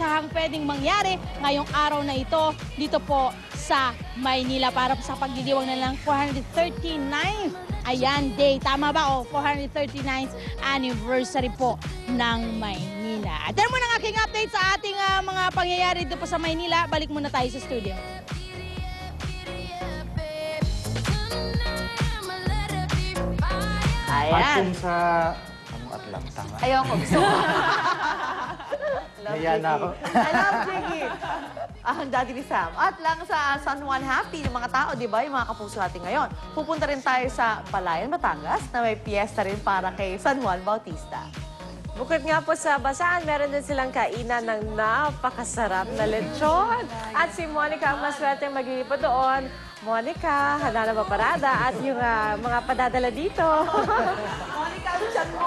inaasahang pwedeng mangyari ngayong araw na ito dito po sa Maynila para sa pagdidiwang na ng 439th day. Tama ba? 439th anniversary po ng Maynila. At yan muna ang aking update sa ating mga pangyayari dito po sa Maynila. Balik muna tayo sa studio. Ayan. Sa... Anong atlang? Tama. Ayoko, gusto ko. Kaya na ako. I love Jiggy. Ang Daddy ni Sam. At lang sa San Juan Happy, yung mga tao, di ba, yung mga kapuso natin ngayon. Pupunta rin tayo sa Palayan, Batangas, na may piyesta rin para kay San Juan Bautista. Bukod nga po sa basaan, meron din silang kainan ng napakasarap na lechon. At si Monica ang maswerte maglilipad doon. Monica, handa na ba parada? At yung mga padadala dito. Monica, ano dyan mo?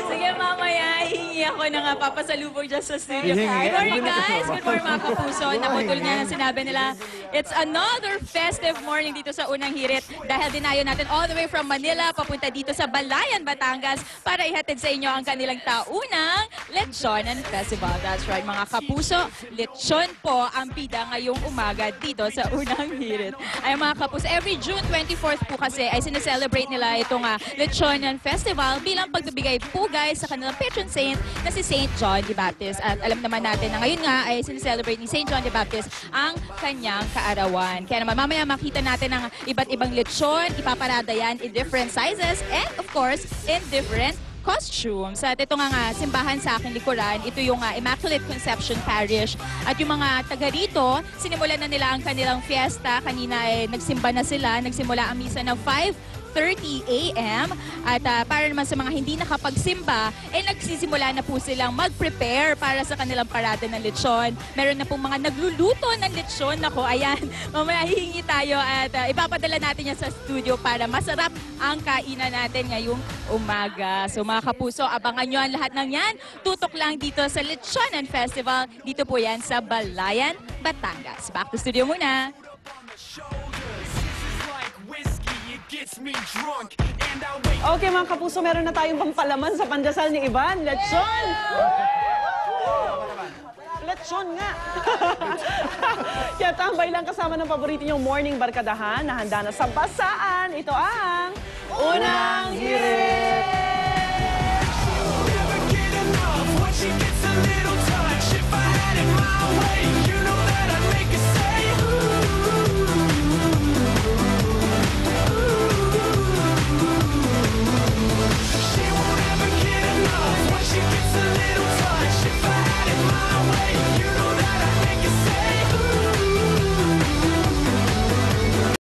Sige, mamaya, hihingi ako ng papasalubong dyan sa studio. Good morning, guys! Good morning, mga kapuso. Naputol nga na sinabi nila, it's another festive morning dito sa Unang Hirit. Dahil dinayo natin all the way from Manila, papunta dito sa Balayan, Batangas, para ihatid sa inyo ang kanilang taunang Lechonan Festival. That's right, mga kapuso. Lechon po ang bida ngayong umaga dito sa Unang Hirit. Ay, mga kapuso, every June 24th po kasi ay sineselebrate nila itong Lechonan Festival bilang pagbibigay pugay sa kanilang patron saint na si Saint John the Baptist. At alam naman natin na ngayon nga ay sineselebrate ni Saint John the Baptist ang kanyang kaarawan. Kaya naman mamaya makita natin ang iba't ibang lechon, ipaparada yan in different sizes and of course in different costumes. At ito nga simbahan sa aking likuran, ito yung Immaculate Conception Parish. At yung mga taga rito, sinimulan na nila ang kanilang fiesta. Kanina nagsimba na sila, nagsimula ang misa ng 5:30 a.m. At para naman sa mga hindi nakapagsimba, nagsisimula na po silang mag-prepare para sa kanilang parada ng lechon. Meron na pong mga nagluluto ng lechon. Ako, ayan, mamaya hihingi tayo at ipapadala natin yan sa studio para masarap ang kainan natin ngayong umaga. So mga kapuso, abangan nyo ang lahat ng yan. Tutok lang dito sa Lechonan Festival. Dito po yan sa Balayan, Batangas. Back to studio muna. Okay mga kapuso, meron na tayong pampalaman sa pandasal ni Ivan. Lechon! Lechon nga! Kaya tambay lang kasama ng paborito niyong morning barkadahan na handa na sa basaan. Ito ang Unang Hirit!